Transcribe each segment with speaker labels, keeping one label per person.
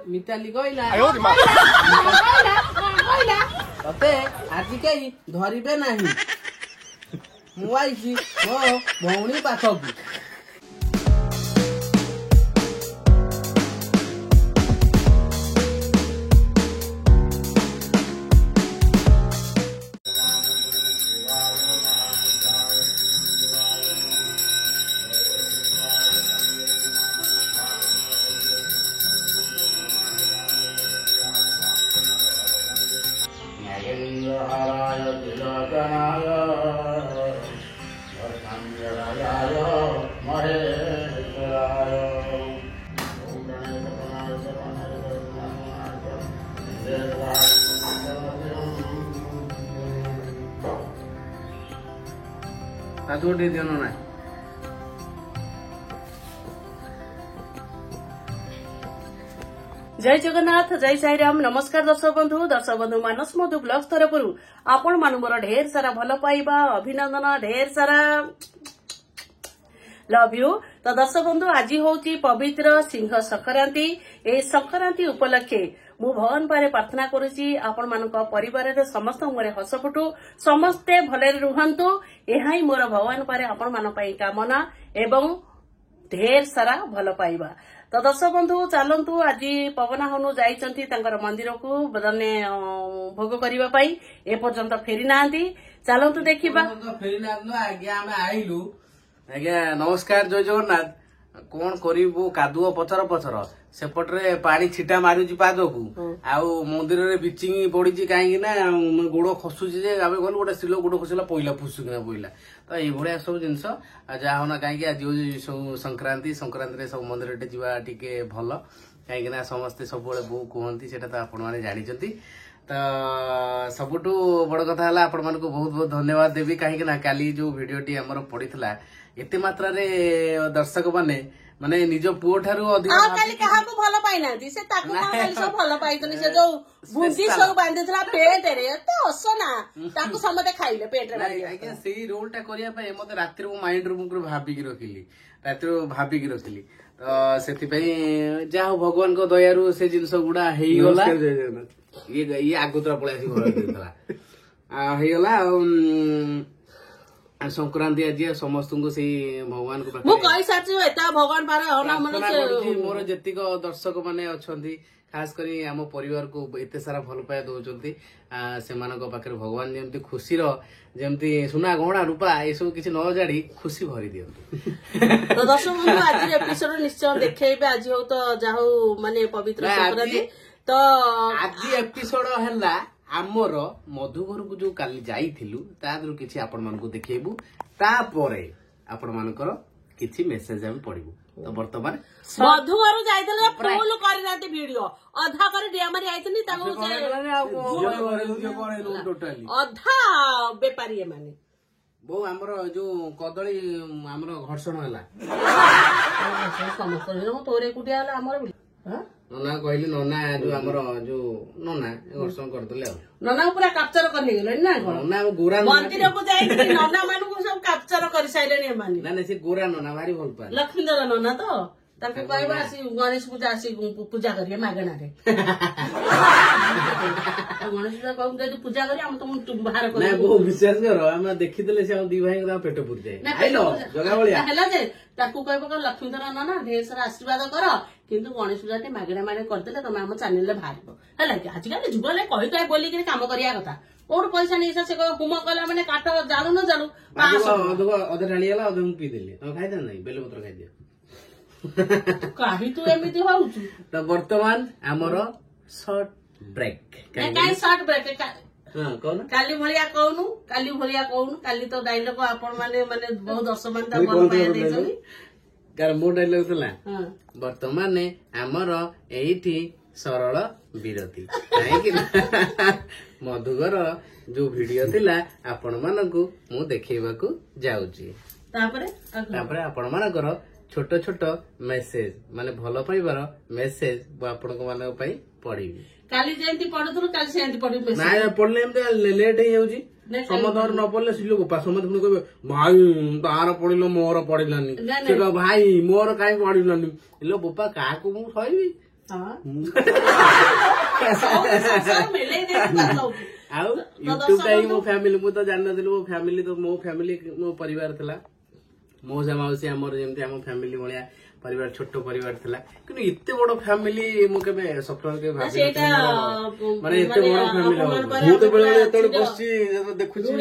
Speaker 1: मिताली कहला ते आज कई धरबे ना मुझे मो भौणी पाखक दे दियो ना
Speaker 2: जय जगन्नाथ जय साई राम नमस्कार दर्शक बंधु मानस मधु ब्लॉग तरफ आपण मान मोर ढेर सारा भल पाइबा अभिनंदन ढेर सारा लव यू। तो दर्शक बंधु आज होची पवित्र सिंह संक्रांति ए संक्रांति उपलक्षे मु भगवान पारे प्रार्थना करुची आपण मानक परिवार रे समस्त मोरे हस फुटू समस्ते भले रुहंतु एहा ही मोर भगवान पारे आपण मान पई कामना एवं ढेर सारा भल पाइबा। तो दर्शक बंधु चलतु आज पवना हनु जाइचंती तांकर मंदिर को बदने भोग करबा पई ए पर्यंत फेरी नांती चलतु देखिबा
Speaker 1: फेरी ना आज्ञा हम आइलु आज्ञा नमस्कार जय जगन्नाथ कौन करू कादुओ पथर पथर सेपटे पानी छिटा मारुची पाद को आउ मंदिर रे बिचिंग पड़ी कहीं गोड़ खसुची आम गलु गोटे स्त्री गोड़ खसला पईला फुसुकिना पईला तो ये सब जिनस जहा होना कहीं आज सब संक्रांति सब मंदिर जावा टिके भल कहीं समस्ते सब बो कहती से आपण मैंने जानते तो सबुठू बड़ कथा है आपण मानक बहुत बहुत धन्यवाद देवी कहीं काली जो भिडटी आमर पड़ा एते मात्रा रे दर्शक माने निज पुओ ठारू अधिक
Speaker 2: काली काहाको भल पाइनांती से ताको काली सब भल पाइतनी से जो बुंदी सब बांधितला पेट रे तो असना ताको समते खाइले पेट रे
Speaker 1: आज्ञा सेही रोल टा करिया पय मते रात्री मो माइंड रो मुकर भाबी की रखिली रात्री भाबी की रखिली तो सेति पय जा हो भगवान को दयारु से जिंस गुडा हेई गला ये आगुतरा पळे आसी घर देतला हेई गला संक्रांति आज समस्त को से भगवान को
Speaker 2: भगवान
Speaker 1: मोर जेतिक दर्शक माने अच्छी खास करी आम परिवार को एते सारा भल पाया दौरान से भगवान जमती खुशी जमती सुना गहना रूपा ये सब किसी न जाड़ी खुशी भरी दियंतु।
Speaker 2: तो दर्शक बंधु आज एपिसोड निश्चय देखैबे आज हो तो जाहु माने पवित्र संक्रांति तो
Speaker 1: आज एपिसोड हैला आमर मधुघर को जो काली जाइथिलु तादरु किछि आपण मानको देखेबु तापरे आपण मानकर किछि मेसेज हम पढिबु। तो वर्तमान
Speaker 2: मधुघर जाइतले फुल करनाते वीडियो अधा कर डिया मारी आइतनी ताको
Speaker 1: टोटली
Speaker 2: अधा व्यापारी माने
Speaker 1: बो हमर जो कदली हमर घर्षण होला
Speaker 2: समस्त तोरे कुटिया होला हमर
Speaker 1: नना कहली नना जो हमर जो नना घर्षण करदले
Speaker 2: नना पूरा कैप्चर करने गेले ना
Speaker 1: नना गोरा
Speaker 2: मंदिर को जाई नना मानु को सब कैप्चर कर साइले माने
Speaker 1: ना से गोरा नना भारी भल पाए
Speaker 2: लक्ष्मीधर नना तो ताके कहबा आसी गणेश पूजा आसी पूजा करिए मागणा रे गणेश पूजा कहू जे पूजा करी हम तुम बाहर कर
Speaker 1: ना वो विश्वास करो हम देखिदले से हम दी भाई का पेट पुर जाए आइलो जगा बलिया
Speaker 2: हैला जे ताकू कहबा लक्ष्मीधर नना ढेर सारा आशीर्वाद कर किंतु गणेश पूजा टे मागणा माने करदेले तमे हम चैनल रे बाहर हैला कि आज काले जुगले कहि तो बोली कि काम करिया कथा और पैसा नहीं से हुम कला माने काट जालू न जालू
Speaker 1: अधे ढाली गला अधे पी देली तो खाइ दे नहीं बेल पत्र खाइ दियो
Speaker 2: काहे तू एमिति होउछु।
Speaker 1: तो वर्तमान हमर शॉर्ट ब्रेक
Speaker 2: काहे शॉर्ट ब्रेक
Speaker 1: हां कोन
Speaker 2: काली भलिया कहूनु काली तो डायलॉग आपण माने बहुत दर्शक मान ता बन पाए देछनी
Speaker 1: कार मो डायलॉग तला वर्तमान हमर एठी सरल विरति काहे मधुगर जो वीडियो थिला आपण मानकू मु देखेबा को जाउची तापरे आपण मानकर छोट छोट मेसेज माने भल पाइबार मेसेज आपण मान ପଢିବି
Speaker 2: କାଲି ଯେମିତି ପଢୁଥିଲୁ କାଲି ସେମିତି ପଢିବୁ
Speaker 1: ନାଇଁ ପଢିଲେ ଏମିତି ଲେଟ୍ ହେଇଯାଉଛି ସମସ୍ତଙ୍କର ନ ପଢିଲେ ସେ ଲୋକ ସମସ୍ତେ ପୁଣି କହିବେ ଭାଇ ତାର ପଢିଲ ମୋର ପଢିଲାନି ସେ କହିବ ଭାଇ ମୋର କାହିଁ ପଢିଲାନି ହେଲେ ବୋପା କାହାକୁ ମୁଁ ସହିବି ଆଉ ୟୁଟ୍ୟୁବ ଟା ହିଁ ମୋ ଫ୍ୟାମିଲି ମୁଁ ତ ଜାଣିନଥିଲି ମୋ ଫ୍ୟାମିଲି ମୋ ପରିବାର ଥିଲା ମଉସା ମାଉସୀ ଆମର ଯେମିତି ଆମ ଫ୍ୟାମିଲି ଭଳିଆ ପରିବାର ଛୋଟ ପରିବାର ଥିଲା କିନ୍ତୁ ଏତେ ବଡ ଫ୍ୟାମିଲି ମୁଁ କେବେ ସ୍ୱପ୍ନରେ କେବେ ଭାବିନି ମାନେ ଏତେ ବଡ ଫ୍ୟାମିଲି ମୁଁ ତ ବେଳେ ବେଳେ ଯେତେବେଳେ ବସିଛି ଦେଖୁଛି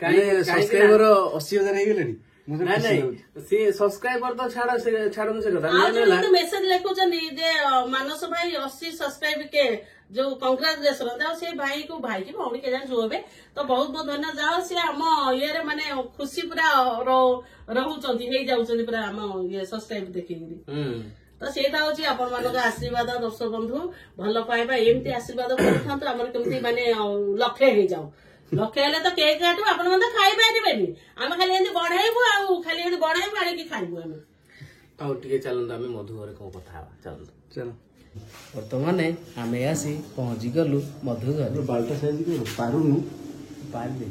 Speaker 1: କାହିଁ ସବସ୍କ୍ରାଇବର 80,000 ହେଇଗଲେଣି ନାଇଁ ନାଇଁ ସେ ସବସ୍କ୍ରାଇବର ତ ଛାଡନ୍ତୁ ସେ କଥା
Speaker 2: ମେସେଜ ଲେଖୁଛନ୍ତି ଯେ ମାନସ ଭାଇ 80 ସବସ୍କ୍ରାଇବ के जो कंग्राचुलेसन जाओ से भाई को भाई की भौणी के जो हे तो बहुत बहुत धन्यवाद जाओ सी आम ये माने खुशी पूरा रोचंती हे जाउचंती पूरा आम ये सब्सक्राइब देखिकरी तो सेटा होची आपण मानक आशीर्वाद दर्शक बंधु भलो पाइबा एमती आशीर्वाद करथांतो हमर केमती माने लक्ष्य हे जाओ लक्ष्य हेले तो केक काटू आपण मन खाइ पाइबेनी हम खाली एंती बढ़ाइबो आ खाली एंती बढ़ाइबो आनी की खाइबो हम
Speaker 1: आउ टिके चलंदा हम मधु घरे को कथा चल चलो बर्तमान आम आसी पहुंची गलु मधु घर
Speaker 3: बाल्टा साइज पारुनु
Speaker 1: पारे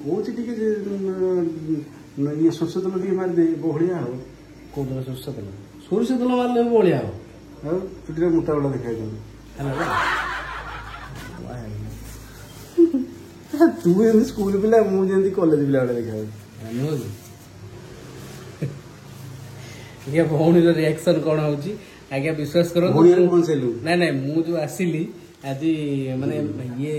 Speaker 3: कौन ये सोर्ष तेल टे मारिदे बढ़िया हो
Speaker 1: कौन सोरिष तेल मारे बढ़िया हो
Speaker 3: चुटी मोटा बड़ा देखा तू स्कूल पिला मुझे कॉलेज पिला देखा
Speaker 1: भौणी रिएक्शन कौन होची आज्ञा विश्वास करो नाई नाई मु जो आसिली आज माने ये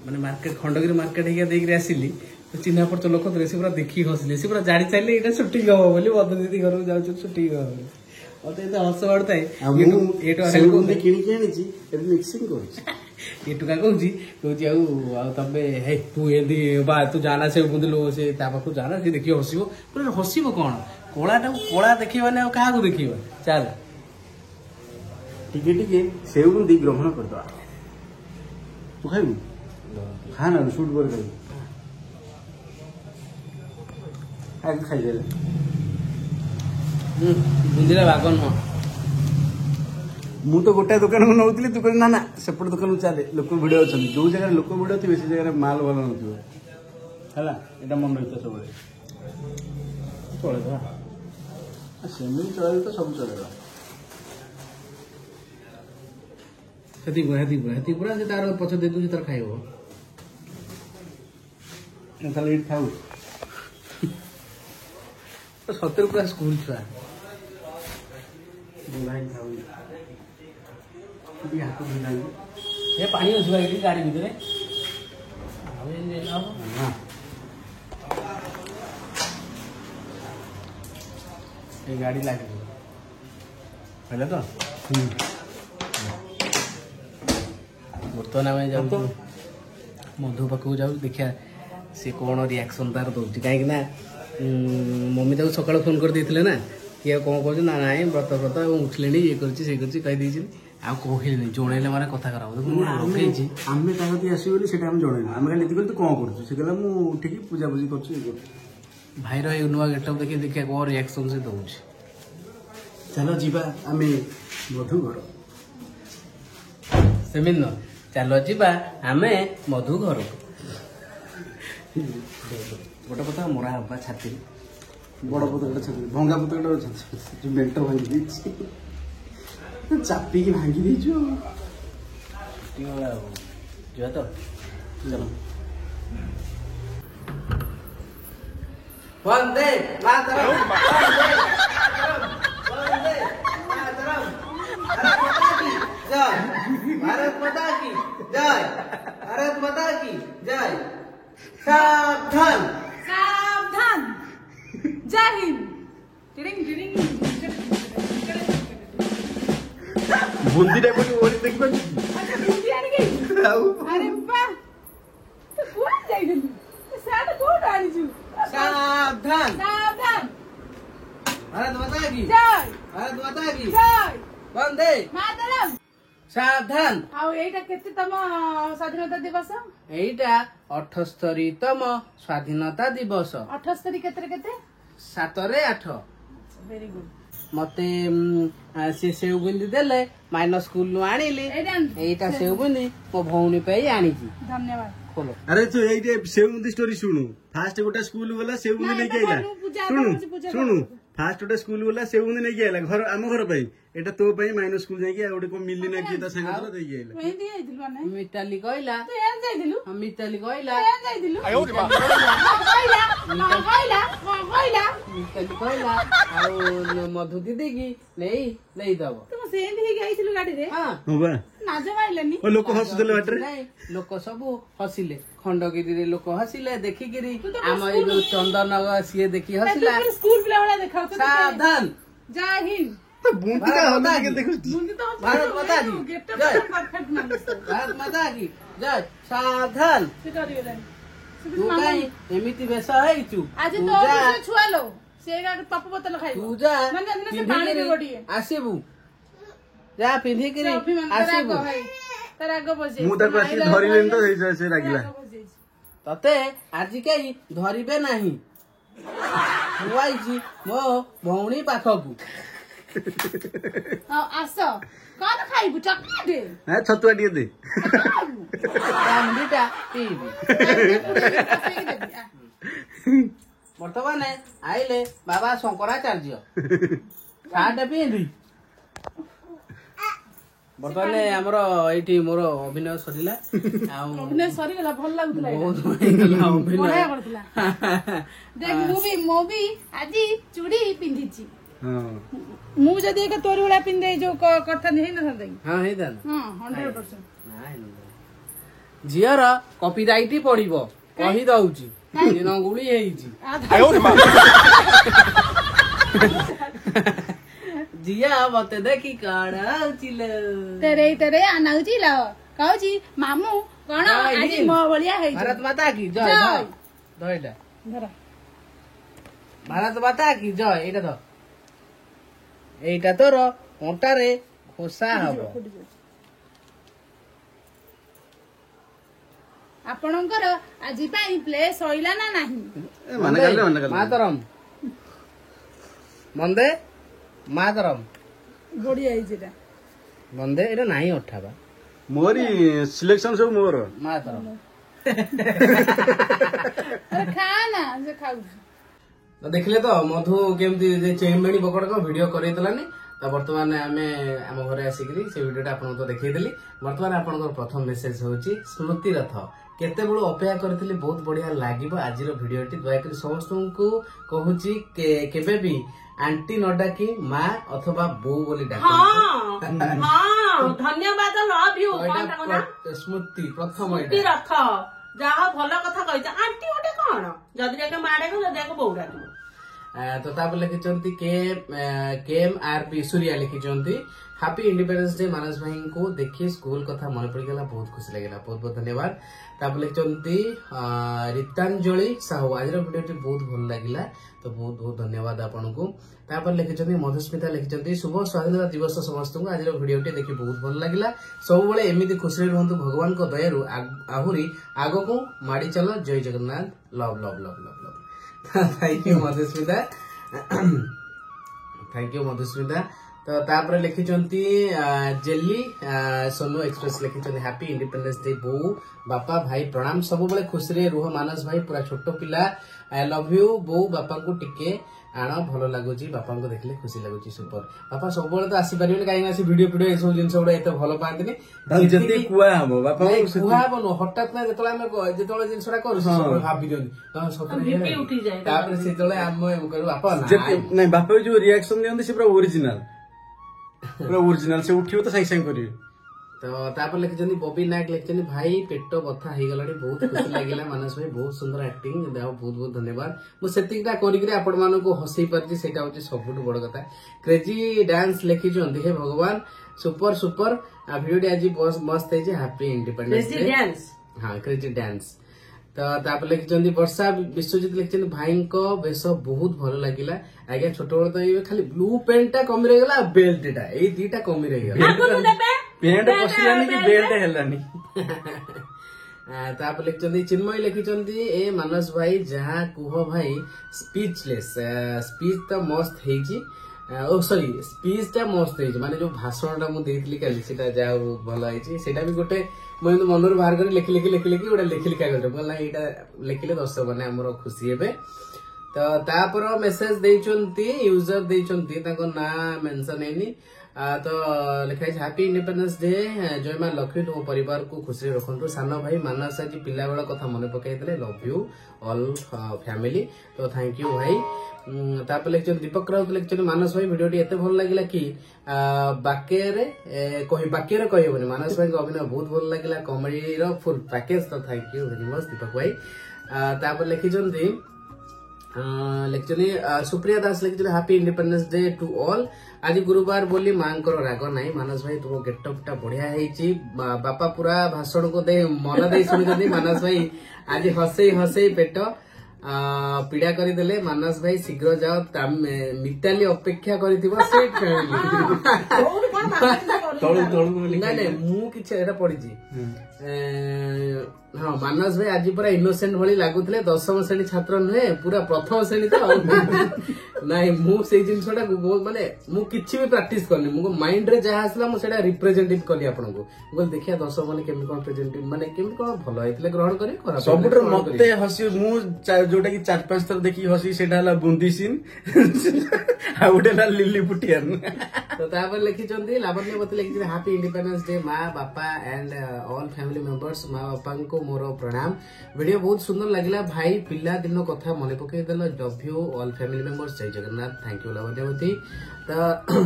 Speaker 1: माने मार्केट खंडगिरी मार्केट हेगा देकरी आसिली तो चिन्हा पड़त लोक थे से पूरा देखी हसले से पूरा जानी चाहिए एटा शूटिंग हो बोली मधु दीदी घर जाऊ शूटिंग हो मत हस बाड़ताए ये टुका कहूँ तमे हे तू एमती बा तू जाना से बुंदलु से पाखु जाना से देखिए हसब पूरा हसब कौन कलाटा कला देखा क्या देखा चल
Speaker 3: टिके टिके सेव बुंदी ग्रहण करदवा तू खाइबू खा ना शूट कर खाइबू आगे खाइदे
Speaker 1: बुंदीला बाग नुह
Speaker 3: मु तो गोटे दुकान को नौली तू कह ना ना सेपट दुकान चले लोक भिड़ अच्छा जो जगह लोक भिड़ थे से जगह माल भल नथिबो है एटा मन रही सब चले सेमी चले तो सब चलेगा
Speaker 1: हेती पूरा से तार पछ दे दूची तार खाइबो
Speaker 3: खाली खाऊ
Speaker 1: तो 70 पूरा स्कूल छुआ
Speaker 3: बुलाई खाऊ भी हाथ बुलाई
Speaker 1: ये पानी अछि भाई गाड़ी भीतर आवे ले लाओ हां ये गाड़ी लागी पहले तो बर्तमान आम जाऊ मधु पाखक जाऊ देखिया सी कौन रिएक्शन तार दौर कहीं मम्मी तक सका फोन कर देते ना किए कौन कह ना ना व्रत व्रत उठिले ये कही कहले जनइले मारे कथा खराब
Speaker 3: आम आसो से जनइल आम खाली तू कौन कर उठिक पूजा पूजी कर
Speaker 1: भाईर नुआ गेटअप देखिए देखिए कौन रिएक्शन से दौर
Speaker 3: चलो जीवा आम मधु घर
Speaker 1: सेमिन चलो जीवा आमे मधु घर गोटे कथा मरा हवा छाती
Speaker 3: बड़ पतंग छाती भंगा पतंग जो बेल्ट भांगी चापी की भांगी दीचु
Speaker 1: जो तो चलो वंदे मातरम वंदे मातरम भारत माता की जय भारत माता की जय सावधान
Speaker 4: सावधान जय हिंद टिडिंग टिडिंग
Speaker 3: बुंदी टाइप की ओरी देख पाछ
Speaker 4: अच्छा बुंदी आनी गई अरे वाह तो कौन जाइल साथ कोड आनी छु
Speaker 1: सावधान
Speaker 4: सावधान
Speaker 1: भारत माता की
Speaker 4: जय
Speaker 1: भारत माता की
Speaker 4: जय
Speaker 1: वंदे
Speaker 4: मातरम
Speaker 1: सावधान
Speaker 4: आउ एटा केते तम स्वाधीनता दिवस
Speaker 1: एटा 78तम स्वाधीनता दिवस
Speaker 4: 78 केते
Speaker 1: 7 रे 8
Speaker 4: वेरी गुड
Speaker 1: मते से सेव बुंदी देले माइनस स्कूल आनिली एटा सेव बुंदी मो भौणी पे आनी
Speaker 4: धन्यवाद
Speaker 1: खोलो
Speaker 3: अरे तू ये सेव बुंदी स्टोरी शुणु फास्ट गोटे स्कूल वाला सेव बुंदी नहीं आइला शुणु शुणु फास्ट गोटे स्कूल वाला सेव बुंदी नहीं आइला घर आम घर पे एटा तो पे माइनस स्कूल जाके गोटे को मिलली ना कि ता संग तला देई आइला
Speaker 4: मेहंदी आइदिलु माने
Speaker 1: मिताली कहला
Speaker 4: तू एन जाइदिलु
Speaker 1: हम मिताली कहला
Speaker 4: एन जाइदिलु आयो रे बाप कहला
Speaker 1: मिताली कहला आ मधु दीदी की नहीं दबो
Speaker 4: तू सेंदी हे आइदिलु गाडी रे
Speaker 1: हां
Speaker 3: होबा
Speaker 4: नाज माइलनी
Speaker 3: ओ लोक हसुदले बाटरे
Speaker 1: नहीं लोक सब हसिले खंडगिरी रे लोक हसिले देखिकिरी आम ए जो चंदन सीए देखी हसिला
Speaker 4: स्कूल पिला वाला देखाउ तो
Speaker 1: सावधान
Speaker 4: जय हिंद
Speaker 3: तो बुंदी का होला के देखु
Speaker 4: मुंडी तो
Speaker 1: भारत माता की
Speaker 4: गेट
Speaker 1: जय
Speaker 4: परफेक्ट मानिस
Speaker 1: भारत माता की जय सावधान
Speaker 4: से करियो रे
Speaker 1: तू काई एमिति बेस हैचु
Speaker 4: आज तो से छुआ लो से गाडी पप्पू बोतल खाइबो
Speaker 1: तू जा
Speaker 4: मन दिन से पानी रे गोडी
Speaker 1: आसीबू जा पिंधी करी आसीबू
Speaker 4: तारा आगो बजे
Speaker 3: मु ताको आसी धरिलेन तो से लागिला
Speaker 1: तते आजि कई धरिबे नाही हुआइची मो भौणी पाखकू
Speaker 4: आस कौन खाइबु चॉकलेट
Speaker 3: हां छतुआ दिए दे
Speaker 1: रामडीटा पीबी बर्तमान आइले बाबा शंकराचार्य सार्ट पिंधी बर्तमान हमर एठी मोर अभिनय सरिला
Speaker 4: अभिनय सरीगला भल लागुतला
Speaker 1: बहुत बढ़िया
Speaker 4: बढ़िया
Speaker 1: अभिनय
Speaker 4: करतला देख मूवी आजी चूड़ी पिंधिची
Speaker 3: हां
Speaker 4: मु जदी एक तोरी वाला पिंधे जो करथा नहीं न सदै
Speaker 1: हां हे दान
Speaker 4: हां 100%
Speaker 1: झियर कॉपीराइट पड़िबो कहि दउची दिन गुली हेइची जिया मते देखी काढाउचिल
Speaker 4: तेरे आनाउची ल कहउची मामू कोन
Speaker 1: जय
Speaker 4: आज
Speaker 1: हिंद।
Speaker 4: मो बलिया हेइ
Speaker 1: भारत माता की जय
Speaker 4: जय।
Speaker 1: धइला
Speaker 4: धर
Speaker 1: भारत माता की जय एटा तो एटा तोर ओंटारे खोसा हबो
Speaker 4: आपणकर आजी पाई प्ले सइला ना नाही
Speaker 3: मन गले
Speaker 1: मातरम मंदे मातरम
Speaker 4: बड़ी आई जेटा
Speaker 1: मंदे एटा नाही उठाबा
Speaker 3: मोरी सिलेक्शन सब मोर
Speaker 1: मातरम
Speaker 4: अरे खा ना जे खाउ
Speaker 1: तो देखले तो मधु केमती चेमेणी बकड़ को वीडियो करैतलानी तो वर्तमान आमे आम घरे आसिकरी से वीडियोटा आपन तो देखैदेली वर्तमान आपन प्रथम मेसेज होची स्मृति रथ केते बळो अपेक्षा करथिली बहुत बढ़िया लागिबो आजिरो वीडियोटी दया करी समस्त को कहूची केबे भी आंटी न डाकी माँ अथवा बो बोली डाकी
Speaker 2: हाँ धन्यवाद लव यू
Speaker 1: स्मृति प्रथम
Speaker 2: स्मृति रथ ଯାହା ଭଲ କଥା କହିଛ ଆଣ୍ଟି ଗୋଟେ କଣ ଯଦି ଯାକେ ମା ଡାକ ଯଦି ଯାକେ ବୋଉ ଡାକିବ
Speaker 1: तो तापर लिखिचंती केएम आरपी सूर्या लिखिचंती हैप्पी इंडिपेंडेंस डे मानस भाई को देखिए स्कूल कथा मन पड़ गला बहुत खुशी लगेला बहुत बहुत धन्यवाद तापर लिखिचंती रितांजलि साहू आज वीडियो बहुत भल लगिला तो बहुत बहुत धन्यवाद आपन को तापर लिखिचंती मधुस्मिता लिखिचंती शुभ स्वाधीनता दिवस समस्त को आज वीडियो देखि बहुत भल लगिला सब बेले एमिति खुशी रहंतु भगवान को दयारु आहुरी आगो को माडी चलो जय Jagannath love love love love love thank you Madhusmita thank you Madhusmita तो तापर लिखिचंती जेली सोनू एक्सप्रेस लिखिचंती हैप्पी इंडिपेंडेंस डे बो बापा भाई प्रणाम सब बेले खुशी रे रुह मानस भाई पूरा छोटो पिला आई लव यू बो बापा को टिके आण भल लगुच बापा को देखले खुशी लगुच सुपर बापा सब तो आसी पारे कहीं भिडियो सब जिन गुड़ा एत भल पाती
Speaker 3: कुआ हम बापा
Speaker 1: कुहबन हठात ना जो जिनसा कर भाभी
Speaker 2: बीपी उठी जाए
Speaker 1: से आम बापा
Speaker 3: नहीं बापा जो रिएक्शन दियंती से पूरा ओरिजिनल से उठियो तो साइंग करियो
Speaker 1: तो तापर लिखिचंदी बॉबी नायक लिखिचंदी भाई पेट बथा हो गलानी बहुत खुशी लगिला मानस भाई बहुत सुंदर एक्टिंग देव बहुत बहुत धन्यवाद मु सेतिकटा करिकरी आपण मानको हसई परजी सेटा होची सबुठ बड़ कथा क्रेजी डांस लिखिचंदी हे भगवान सुपर सुपर वीडियो आज बहुत मस्त है हैप्पी इंडिपेंडेंस डे
Speaker 2: डांस
Speaker 1: हाँ क्रेजी डांस तो तापर लिखिचंदी वर्षा विश्वजित लिखिचंदी भाई को वेश बहुत भल लगिला आज्ञा छोट बड़ तो ये खाली ब्लू पेंट टा कमी रह गला बेल्ट टा ए दीटा कमी रह गला
Speaker 3: पेंट पसिलानी कि बेल्ट हेलानी
Speaker 1: तापर लिखिचंदी चिन्मय लिखिचंदी ए मानस भाई जहाँ कुह भाई स्पीचलेस स्पीच तो मस्त हेजी ओ सॉरी स्पीच टा मस्त है माने जो भाषण टा मु देइतली काली सेटा जा भल है सेटा भी गोटे मैं मनर बाहर कर लिखि लिखि लिखि लिखि गोटे लिखिली कागज बोला एटा लिखिले दर्शक माने हमर खुशी हेबे तो तापर मेसेज देइचंती यूजर देइचंती ताको ना मेंशन हेनी तो लिखा है हैप्पी इंडिपेंडेंस डे जय मां लक्ष्मी तुम परिवार को खुशी रखंतु सान भाई मानस आज पिला बेला कथा मन पकई देले लव यू ऑल फैमिली तो थैंक यू भाई तापर लिखछन दीपक राउत लिखछन मानस भाई वीडियो एते भल लागिला कि बाक्य रे कहबनी मानस भाई अभिनय बहुत भल लागिला कॉमेडी रो फुल पैकेज तो thank you very much Deepak भाई तापर लिखिछन लेक्चर सुप्रिया दास लिखिछन happy independence day to all आज गुरुवार बोली मां राग नाई मानस भाई तुम गेटअप टा बढ़िया है बापा पूरा भाषण को दे मन दे शुणी मानस भाई आज हसई हसई पेट पीड़ा करदेले मानस भाई शीघ्र जाओ मिताली अपेक्षा करिथिबो सीट फैमिली ना मु किछ एटा पढिछि हाँ मानस भाई आज पूरा इनोसेंट भली लागुଥିଲେ 10ମ श्रेणी छात्र नुहे पूरा प्रथम श्रेणी तो नाई मु से जिनसटा माने मु किछि भी प्रैक्टिस करनी मु माइंड रे जहा आसला मु सेटा रिप्रेजेंटेटिव कली आपन को बोल देखिया 10 माने केमि कोन प्रेजेंटेटिव माने केमि कोन भलो आइतले ग्रहण करी खराब
Speaker 3: सबुटर मते हसी मु जोटा की 4-5 थर देखि हसी सेटा हला बुंदी सीन आ उडेला लिली पुटियन
Speaker 1: तो तापर लिखि चंदी लावण्य मते लिखि हैप्पी इंडिपेंडेंस डे मां बापा एंड ऑल फैमिली मेंबर्स मां बापा को मोर प्रणाम वीडियो बहुत सुंदर लगिला भाई पिला दिन कथा मन पकई देल love you all family members जय जगन्नाथ थैंक यू लावण्यवती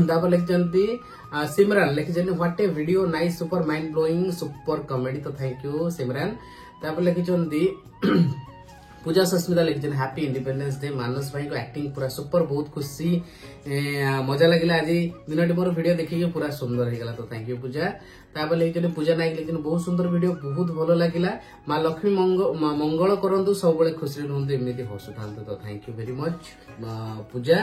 Speaker 1: तापर लिखि सिमरन लिखि what A video nice super mind blowing super comedy तो थैंक यू सिमरन तापर लिखि पूजा सस्मिता लिखि हैप्पी इंडिपेंडेंस डे मानस भाई को एक्टिंग पूरा सुपर बहुत खुशी मजा लगिला आज दिनटी मोर वीडियो देखिए पूरा सुंदर हो गला तो थैंक यू पूजा तापर लिखि पूजा नायक लिखि बहुत सुंदर वीडियो बहुत भलो लगिला मां लक्ष्मी मंगल करंतु सब बळे खुशी रहंतु एमिति हसुथांतु तो थैंक यू वेरी मच पूजा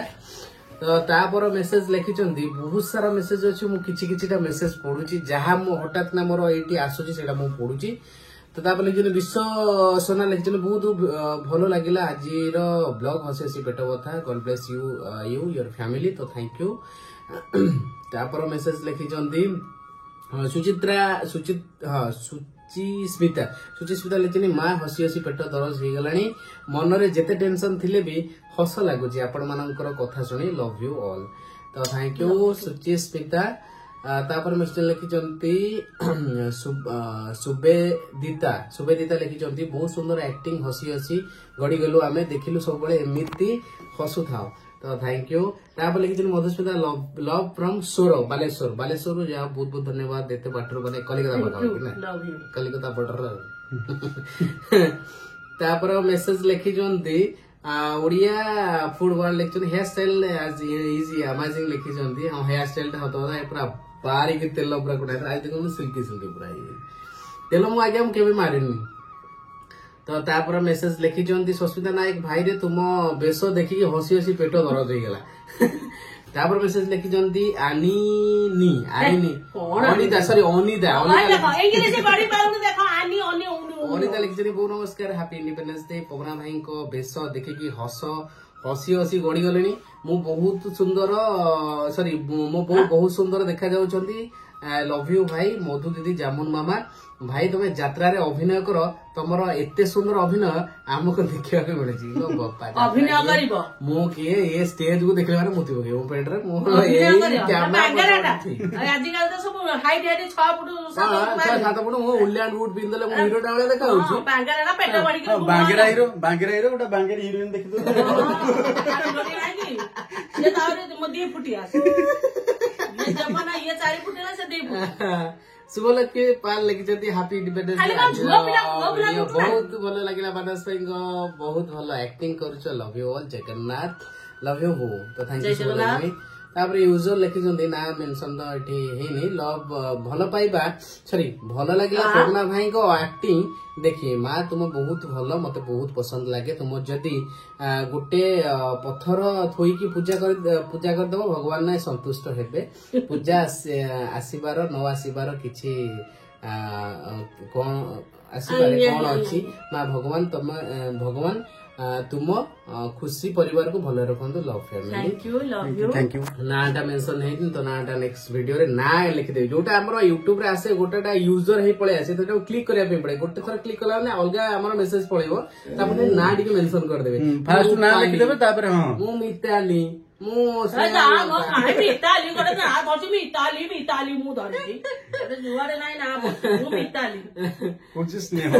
Speaker 1: तो तापर मेसेज लिखिचंदी बहुत सारा मेसेज अछि मु किछि किछिटा मेसेज पढुची जहा मु हठात ना मोर एटी आसुची सेटा मु पढुची तो तापर लिखिचन विश्व सोना लिखिचन बहुत भलो लागिला आजिर ब्लॉग हसी हसी पेट बथा god bless you your family तो थैंक यू तापर मेसेज लिखिचंदी सुचिस्मिता लिखिनी मां हसी हसी पेट दरज हो गलानी मन रे जेते टेंशन थिले भी हस लागुची आपण मानकर कथा सुनी लव यू ऑल तो थैंक यू सुचिस्मिता तापर मिस्टर लिखिचंती सुबेदिता लिखिचंती बहुत सुंदर एक्टिंग हसी हसी गड़ी गलु आमे देखिलु सब बळे एमिति हसु थाओ तो थैंक यू तापर लिखिचन Madhusmita love from sorrow Baleshwar जा बहुत बहुत धन्यवाद देते बाटर बने कलिकता बटर कलिकता बटर तापर मेसेज लिखिचंती ओडिया फुटबॉल लिखिचन हेयर स्टाइल आज इजी अमेजिंग लिखिचंती हम हेयर स्टाइल ता होतो पूरा बारीक तेल पूरा कोटा आज देखो सिल्की सिल्की पूरा तेल मु आगे हम केबे मारिनी तो तापर मेसेज लिखिचंती सस्मिता नायक भाई रे तुम बेस देखि हसी हसी पेट दरज हो गला तापर मेसेज लिखिचंती अनिता सॉरी अनिता लिखिचंती बहुत नमस्कार हैप्पी इंडिपेंडेंस डे पवना भाई को बेस देखि हसी हसी गड़ी गले मु बहुत सुंदर सॉरी मो बहुत सुंदर देखा जाउछंती लव यू भाई मधु दीदी जामुन मामा भाई तुम यात्रा रे अभिनय कर तुमर एते सुंदर अभिनय आमको देखिया के मिले जी लो बापा
Speaker 2: अभिनय करिवो
Speaker 1: मो के ये स्टेज को देखले माने मुति पके मो पेट रे मो
Speaker 2: कैमरा आजि काल तो सब हाइट 6 फुट
Speaker 1: 7 फुट मो उल्यान बूट पिंदले मो हीरो डावले देखा होछु
Speaker 2: बांगेरा पेट बड़ी के
Speaker 3: बांगेरा हीरो गोटा बांगेरा हीरोइन देखि दो
Speaker 2: ये तारे मो 2 फुटिया ये जमाना ये 4 फुटिया से 2 फुट
Speaker 1: सुबह के पाल लेके हैप्पी इंडिपेंडेंस डे बहुत भल लगिला मानस भाई बहुत भल एक्टिंग करूछ love you all Jagannath love you हो तो थैंक यू सो मच तापर यूजर लिखिचंदी ना मेंशन तो एठी हेनी लव भल पाइबा सॉरी भल लागिला पवना भाई को एक्टिंग देखिए माँ तुम बहुत भल मते बहुत पसंद लागे तुम जदि गोटे पत्थर थोईकी पूजा कर दबो भगवान ना संतुष्ट हेबे पूजा आसीबार न आसीबार किछि कोन आसीबार कोन अछि माँ भगवान तुम खुशी परिवार को भले रखु love family
Speaker 2: thank you love you
Speaker 3: thank you
Speaker 1: नाटा मेंशन है तो नाटा नेक्स्ट वीडियो रे ना लिखिदेवी जोटा हमर यूट्यूब रे आसे गोटेटा यूजर हे पळे आसे तो क्लिक करिया पे पड़े गोटे थर क्लिक कला ने अलगा हमर मेसेज पळेबो तापर ना टिके मेंशन कर देबे
Speaker 3: फास्ट ना लिखि देबे तापर हां
Speaker 1: मु मिताली मु
Speaker 2: मिताली गोटे ना धरছি मिताली मु धरছি जुआरे नाइ ना मु मिताली
Speaker 3: कुछ स्नेह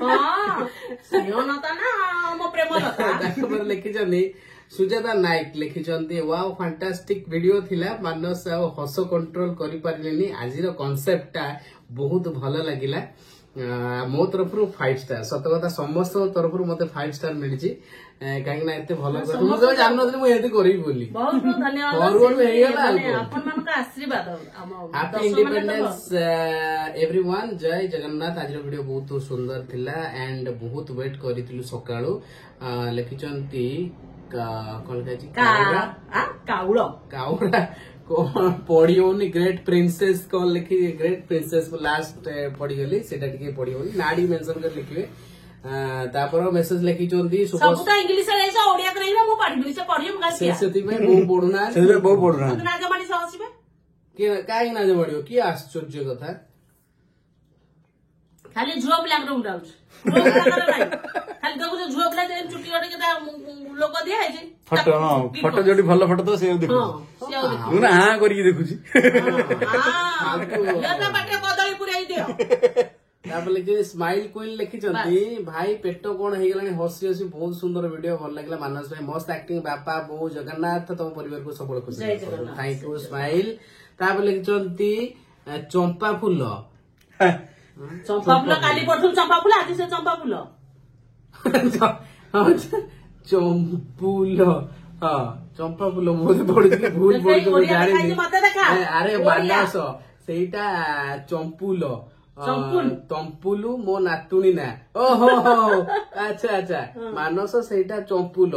Speaker 2: हां स्नेह नता ना मो प्रेम लता
Speaker 1: तापर लिखिचंदी सुजाता नायक लिखिचंदी वाओ फैंटास्टिक वीडियो थिला मानस आ हस कंट्रोल करि पारलेनी आजिर कांसेप्टटा बहुत भलो लागिला मो तरफ 5 स्टार सत कथा समस्त तरफ मते 5 स्टार मिलिची काहे ना एते भलो कर मु तो जान नथि मु एते करिबी बोली
Speaker 2: बहुत बहुत धन्यवाद
Speaker 1: फॉरवर्ड में हेगला
Speaker 2: अपन मन का आशीर्वाद
Speaker 1: हैप्पी इंडिपेंडेंस एवरीवन जय जगन्नाथ आज वीडियो बहुत सुंदर थिला एंड बहुत वेट करितिलु सकाळू लिखिचंती कौन कहछि
Speaker 2: काउड़ा
Speaker 1: कौन पढ़ी ग्रेट प्रिंसेस कौन लिखी ग्रेट प्रिंसेस लास्ट पढ़ी गली सेटा टिके पढ़ी होनी नाडी मेंशन कर लिखिबे तापर मेसेज लिखि चोंदी
Speaker 2: सब तो इंग्लिश रे ऐसा ओडिया करे ना मु पढ़ी से पढ़ी हम
Speaker 1: से सेति में मु पढुना
Speaker 3: से बहुत पढ़ रहा
Speaker 2: ना जमानी से हसीबे
Speaker 1: के काई ना जबडियो की आश्चर्य कथा
Speaker 2: खाली झुआ पिला के उड़ाउछ खाली देखो जो झुआ पिला जे चुटी गटे के लोक दिया है जे
Speaker 3: फोटो जोडी भलो फोटो तो से देखु
Speaker 2: हां
Speaker 3: ना हां करी देखुची
Speaker 2: हां याता बाटे कदली पुराई दियो
Speaker 1: तापर लिखि स्माइल क्वीन लिखि चंती भाई पेटो कोन हे गलानी हसी हसी बहुत सुंदर वीडियो भल लागला मानस भाई मस्त एक्टिंग बापा बो जगन्नाथ तुम परिवार को सबल खुशी थैंक यू स्माइल तापर लिखि चंती चंपा फूल
Speaker 2: काली पठुल चंपा फूल आज से चंपा फूल
Speaker 1: चंपुल हाँ चंपा फूल बहुत पढ़ी भूल पढ़ी जानी अरे बांडास सेटा चंपुल तंपुलु मो नातुणी ना ओहो अच्छा अच्छा मानस सेटा चंपुल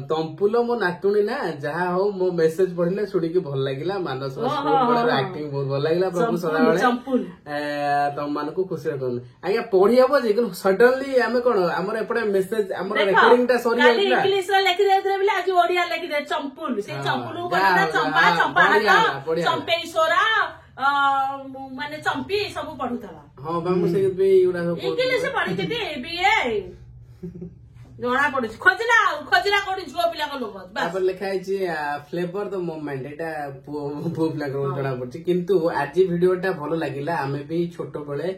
Speaker 1: तंपुल मो नातुणी ना जहा हो मो मेसेज पढ़िले सुनी की भल लागिला मानस एक्टिंग बहुत भल लागिला प्रभु सदाबेले तम मान को खुशी रखन आज्ञा पढ़ी हबो जे कि सडनली हमें कोन हमर एपडे मेसेज हमर रेकॉर्डिंग टा सरी होइला
Speaker 2: इंग्लिश रे लिखि देथरे बिले आज ओडिया लिखि दे चंपुल से चंपुल बोलना चंपा चंपा हाथ चंपेश्वरा माने चंपी सब पढुतला
Speaker 1: हां बामु से भी उडा
Speaker 2: इंग्लिश पढि थी बीए जोना पड़े खोजला कोडी झुआ पिला को लोग
Speaker 1: बस लिखा है फ्लेवर द मोमेंट एटा पु पिला को जोना पड़छि किंतु आज वीडियोटा भलो लागिला हमें भी छोटो बळे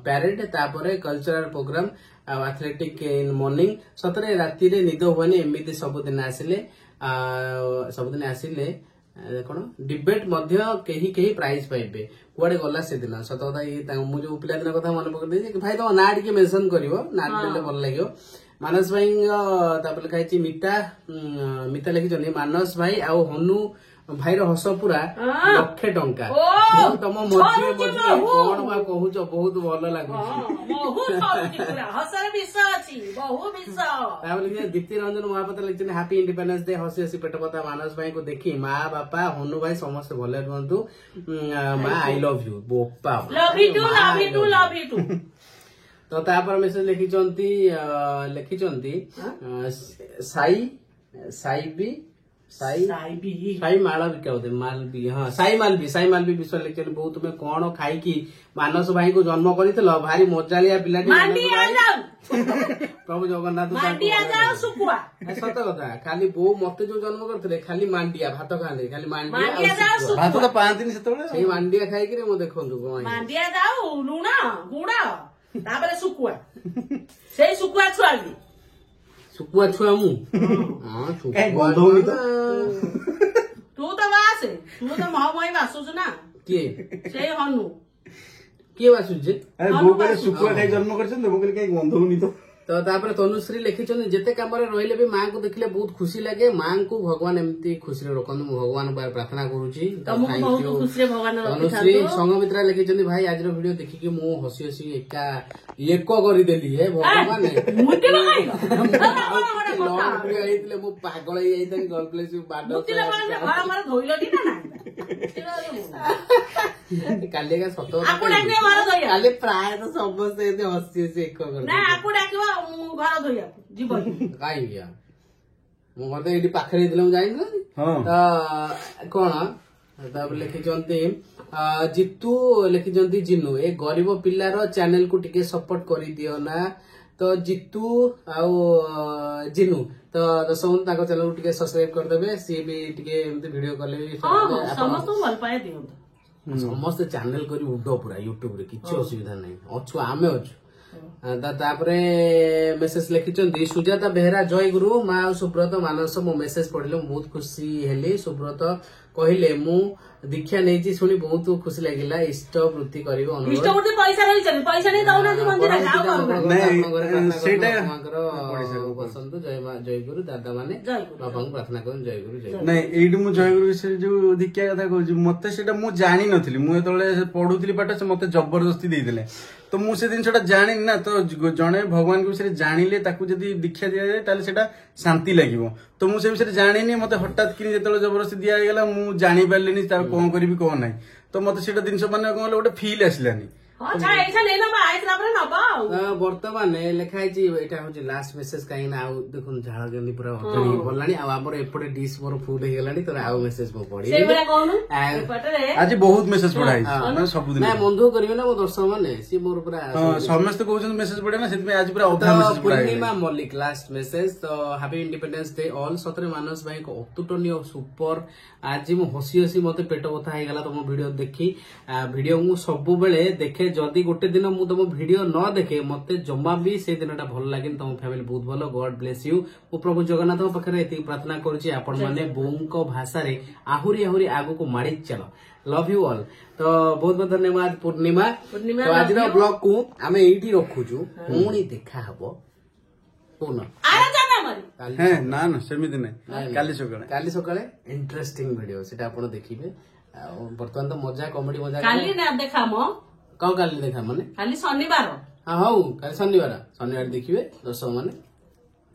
Speaker 1: पैरेड तापरे cultural programme athletic in morning सतरे राती रे निद होने एमिति सब दिन आसिले कौन डिबेट मध्य केही प्राइज पाइबे कुआडे गला से दिन सत कथा ये मु जो पिला दिन कथा मन पकड़ दे भाई तो ना टिके मेंशन करिवो ना देले भल लागियो मानस भाई तापर लिखा है मिता लिखि जनी मानस भाई आ हनु भाई रो हस पूरा लक्षे टंका तम मझे कोन बा कहू छ बहुत भल लागु
Speaker 2: हसर विष अछि बहु विष
Speaker 1: तापर लिखि दीप्ति रंजन महापात्र लिखि हैप्पी इंडिपेंडेंस डे हसी हसी पेट पता मानस भाई को देखी माँ बापा हनु भाई समस्त भले रहंतु माँ आई लव यू बोपा
Speaker 2: लव यू टू
Speaker 1: तो तापर मेसेज लिखिचंती साई मालवी क्या होते मालवी हाँ साई मालवी विषय लिखे बहुत तुम्हें कौन खाई कि मानस भाई को जन्म कर भारी मजालिया पिला प्रभु जगन्नाथ सत कथा खाली बो मत जो जन्म करते खाली मांडिया भात खाते खाली मांडिया
Speaker 3: भात तो पांती से
Speaker 1: मांडिया खाई देखु
Speaker 2: मांडिया जाऊ लुण गुड़ तापर सुकुआ से सुकुआ छुआली
Speaker 1: सुकुआ छुआ मु
Speaker 2: तू तो बासे तू तो मई बासुछु ना
Speaker 1: किए
Speaker 2: से हनु
Speaker 1: किए बासुजे
Speaker 3: अरे बो करे सुकुआ खाई जन्म करछन तो बो करे काई गंधौनी
Speaker 1: तो तापर तनुश्री लिखिछन जेते काम रे रहिले भी मां को देखले बहुत खुशी लागे मां को भगवान एमती खुशी रे रखन भगवान बार प्रार्थना करूची
Speaker 2: बहुत खुशी रे भगवान
Speaker 1: तनुश्री संगमित्रा लिखिछन भाई आज रो वीडियो देखि के मो हसी हसी एका एको करी देली हे भगवान
Speaker 2: मुटी लगाइलो
Speaker 1: लॉन्ग आइतले मो पागल हे जाइतन गल प्लेस बाडो
Speaker 2: मुटी लगाइले घर हमर धोइलो दी ना
Speaker 1: କାଲି ଏକା ସତ କଥା
Speaker 2: ଆକୁ ଡାକିବା ଘର ଧୋଇବା
Speaker 1: କାଲି ପ୍ରାୟତଃ ସମସ୍ତେ ଏମିତି ହସି ହସି ଏକ
Speaker 2: ନା ଆକୁ ଡାକିବା ମୁଁ ଘର ଧୋଇବାକୁ ଯିବ
Speaker 1: କାହିଁକି ମୁଁ ମତେ ଏଇଠି ପାଖରେ ହେଇଥିଲା ମୁଁ ଜାଣିଥିଲି ତ କଣ ତାପରେ ଲେଖିଛନ୍ତି ଜିତୁ ଲେଖିଛନ୍ତି ଜିନୁ ଏ ଗରିବ ପିଲାର ଚ୍ୟାନେଲ କୁ ଟିକେ ସପୋର୍ଟ କରିଦିଅ ନା ତ ଜିତୁ ଆଉ ଜିନୁ ତ ଦର୍ଶକ ତାଙ୍କ ଚ୍ୟାନେଲ କୁ ଟିକେ ସବସ୍କ୍ରାଇବ କରିଦେବେ ସିଏ ବି ଟିକେ ଏମିତି ଭିଡିଓ କଲେ
Speaker 2: ସମସ୍ତଙ୍କୁ ଭଲ ପାଇବା ଦିଅନ୍ତୁ
Speaker 1: ସମସ୍ତେ ଚ୍ୟାନେଲ କରି ଉଡ ପୁରା ୟୁଟ୍ୟୁବ ରେ କିଛି ଅସୁବିଧା ନାହିଁ ଅଛୁ ଆମେ ଅଛୁ ତାପରେ ମେସେଜ ଲେଖିଛନ୍ତି ସୁଜାତା ବେହେରା ଜୟଗୁରୁ ମା ଆଉ ସୁବ୍ରତ ମାନସ ମୋ ମେସେଜ ପଢିଲେ ମୁଁ ବହୁତ ଖୁସି ହେଲି ସୁବ୍ରତ କହିଲେ ମୁଁ ଦୀକ୍ଷା ନେଇଛି ଶୁଣି ବହୁତ ଖୁସି ଲାଗିଲା ଇଷ୍ଟ ବୃତ୍ତି କରିବ
Speaker 2: ଇଷ୍ଟବୃତ୍ତି ପଇସା ନେଇଛନ୍ତି ପଇସା ନେଇ ଦଉନାହାନ୍ତି ମନ୍ଦିର
Speaker 1: ବସନ୍ତୁ ଜୟଗୁରୁ ଦାଦା ମାନେ ବାବାଙ୍କୁ ପ୍ରାର୍ଥନା କରନ୍ତୁ ଜୟଗୁରୁ ଜୟଗୁରୁ
Speaker 3: ନାଇଁ ଏଇଠି ମୁଁ ଜୟଗୁରୁ ବିଷୟରେ ଯୋଉ ଦୀକ୍ଷା କଥା କହୁଛି ମତେ ସେଇଟା ମୁଁ ଜାଣିନଥିଲି ମୁଁ ଯେତେବେଳେ ପଢୁଥିଲି ପାଠ ସେ ମତେ ଜବରଦସ୍ତି ଦେଇଥିଲେ ତ ମୁଁ ସେ ଜିନିଷଟା ଜାଣିନି ନା ତ ଜଣେ ଭଗବାନଙ୍କ ବିଷୟରେ ଜାଣିଲେ ତାକୁ ଯଦି ଦୀକ୍ଷା ଦିଆଯାଏ ତାହେଲେ ସେଇଟା ଶାନ୍ତି ଲାଗିବ ତ ମୁଁ ସେ ବିଷୟରେ ଜାଣିନି ମତେ ହଠାତ୍ କିନି ଯେତେବେଳେ ଜବରଦସ୍ତି ଦିଆହେଇଗଲା ମୁଁ ଜାଣିପାରିଲିନି ତାର କଣ କରିବି କଣ ନାହିଁ ତ ମତେ ସେଇଟା ଜିନିଷ ମାନେ କଣ କହିଲ ଗୋଟେ ଫିଲ୍ ଆସିଲାନି
Speaker 1: ବର୍ତ୍ତମାନ ଲେଖା ହେଇଛି ଏଇଟା ହଉଛି ଲାଷ୍ଟ ମେସେଜ କାହିଁକି ନା ଆଉ ଦେଖନ୍ତୁ ଝାଳ କେମିତି ପୁରା ଗଲାଣି ଆଉ ଆମର ଏପଟେ ଡିସ୍ ମୋର ଫୁଲ ହେଇଗଲାଣି ତ ଆଉ ମେସେଜ ମୁଁ ପଢିବି
Speaker 3: ଆଜି ବହୁତ ମେସେଜ ପଢା ହେଇଛି ସବୁଦିନ
Speaker 1: ମନ ଦୁଃଖ କରିବେ ନା ମୋ ଦର୍ଶକ ମାନେ ସିଏ ମୋର ପୁରା
Speaker 3: ସମସ୍ତେ କହୁଛନ୍ତି ମେସେଜ ପଢେ ନା ସେଥିପାଇଁ ଆଜି ପୁରା ଅଧା ମେସେଜ ପଢା
Speaker 1: ପୂର୍ଣ୍ଣିମା ମଲ୍ଲିକ ଲାଷ୍ଟ ମେସେଜ ତ ହାପି ଇଣ୍ଡିପେଣ୍ଡେନ୍ସ ଡେ ଅଲ୍ ସତରେ ମାନସ ଭାଇଙ୍କ ଅତୁଟନୀୟ ସୁପର ଆଜି ମୁଁ ହସି ହସି ମତେ ପେଟ ବଥା ହେଇଗଲା ତମ ଭିଡିଓ ଦେଖି ଭିଡିଓ ମୁଁ ସବୁବେଳେ ଦେଖେ ଯଦି ଗୋଟେ ଦିନ ମୁଁ ତମ ଭିଡିଓ ନ ଦେଖେ ମତେ ଜମା ବି ସେ ଦିନଟା ଭଲ ଲାଗେନି ତମ ଫ୍ୟାମିଲି ବହୁତ ଭଲ ଗଡ ବ୍ଲେସ ୟୁ ମୁଁ ପ୍ରଭୁ ଜଗନ୍ନାଥଙ୍କ ପାଖରେ ଏତିକି ପ୍ରାର୍ଥନା କରୁଛି ଆପଣ ମାନେ ବୋଉଙ୍କ ଭାଷାରେ ଆହୁରି ଆହୁରି ଆଗକୁ ମାଡି ଚାଲ ଲଭ୍ ୟୁ ଅଲ୍ ତ ବହୁତ ବହୁତ ଧନ୍ୟବାଦ ପୂର୍ଣ୍ଣିମା ତ ଆଜିର ବ୍ଲଗ କୁ ଆମେ ଏଇଠି ରଖୁଛୁ ପୁଣି ଦେଖା ହବ
Speaker 3: ନା ନା ସେମିତି ନାହିଁ
Speaker 1: କାଲି ସକାଳେ ଇଣ୍ଟରେଷ୍ଟିଂ ଭିଡିଓ ସେଟା ଆପଣ ଦେଖିବେ ଆଉ ବର୍ତ୍ତମାନ ତ ମଜା କମେଡି ମଜା
Speaker 2: କାଲି ନା ଦେଖାମ
Speaker 1: କଣ କାଲି ଦେଖା ମାନେ
Speaker 2: କାଲି ଶନିବାର
Speaker 1: ହଉ କାଲି ଶନିବାର ଦେଖିବେ ଦର୍ଶକ ମାନେ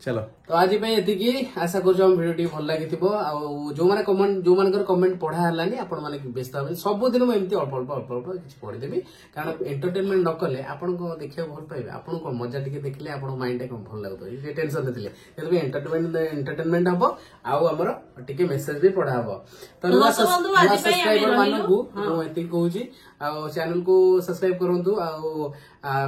Speaker 3: ଚାଲ
Speaker 1: ତ ଆଜି ପାଇଁ ଏତିକି ଆଶା କରୁଛୁ ଆମ ଭିଡିଓ ଟିକେ ଭଲ ଲାଗିଥିବ ଆଉ ଯୋଉମାନଙ୍କର କମେଣ୍ଟ ପଢା ହେଲାନି ଆପଣ ମାନେ ବ୍ୟସ୍ତ ହେବେନି ସବୁଦିନ ମୁଁ ଏମିତି ଅଳ୍ପ ଅଳ୍ପ କିଛି ପଢିଦେବି କାରଣ ଏଣ୍ଟରଟେନମେଣ୍ଟ ନ କଲେ ଆପଣ କଣ ଦେଖିବାକୁ ଭଲ ପାଇବେ ଆପଣ କଣ ମଜା ଟିକେ ଦେଖିଲେ ଆପଣଙ୍କ ମାଇଣ୍ଡ ଟା କଣ ଭଲ ଲାଗୁଥିବ ସେ ଟେନସନ ଥିଲେ ସେଥିପାଇଁ ଏଣ୍ଟରଟେନମେଣ୍ଟ ହବ ଆଉ ଆମର ଟିକେ ମେସେଜ ବି ପଢା ହବ ତ ନୂଆ ସବସ୍କ୍ରାଇବର ମାନଙ୍କୁ ମୁଁ ଏତିକି କହୁଛି ଆଉ ଚ୍ୟାନେଲ କୁ ସବସ୍କ୍ରାଇବ କରନ୍ତୁ ଆଉ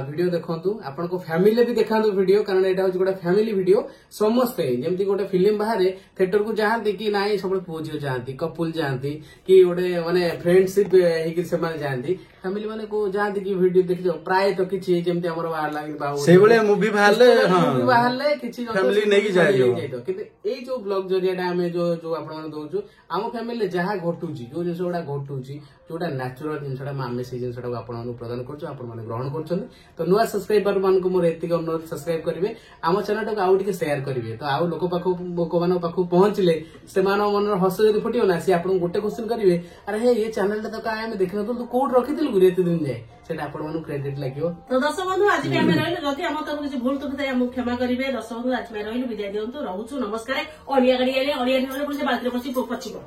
Speaker 1: ଭିଡିଓ ଦେଖନ୍ତୁ ଆପଣଙ୍କ ଫ୍ୟାମିଲି ବି ଦେଖାନ୍ତୁ ଭିଡିଓ କାରଣ ଏଇଟା ହଉଛି ଗୋଟେ ଫ୍ୟାମିଲି ଭିଡିଓ ସମସ୍ତେ ଯେମିତି ଗୋଟେ ଫିଲ୍ମ ବାହାରେ थिएटर को जाती कि नाई सब पुओ झील जाती कपुल जाती कि गोटे माने फ्रेंडशिप ହେଇକି ସେମାନେ ଯାଆନ୍ତି ଫ୍ୟାମିଲି ମାନେ को जाती कि वीडियो देखियो प्राय तो किछि जेमति हमर बाहरला बाबू
Speaker 3: सेइ बळे मूवी
Speaker 1: बाहरले किछि
Speaker 3: फैमिली नेकी जाइयो
Speaker 1: किंतु ए जो ब्लॉग जरियाटा हमें जो आपण माने दोछु हम फैमिली जहा घटुची जो जिनसोडा घटुची जोटा नेचुरल जिनसोडा आमे से जिनसोडा आपण माने प्रदान करछु आपण माने ग्रहण करछन तो नुवा सब्सक्राइबर मान को मोर एतिक अनुरोध सब्सक्राइब करिवे आम चैनल को आउ टिके शेयर करिवे तो आउ लोक पाखु पहुंचले से मन हस जदि फुटियो ना से आपण गोटे क्वेश्चन करिवे अरे हे ये चैनल ता तो काय हम देखन तो कोड रखिथिल गुरे एते दिन जाय सेटा आपण मानु क्रेडिट लागियो
Speaker 2: तो दर्शक बंधु आज भी हम रहिलो जति हम तो किछ भूल तो हम क्षमा करिवे दर्शक बंधु आज में रहिलो विदाय दियंतु रहउछु नमस्कार ओडिया गाडी आले ओडिया निले पुलिस बातरे पछि पछिबो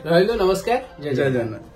Speaker 1: रहिलो नमस्कार जय जगन्नाथ।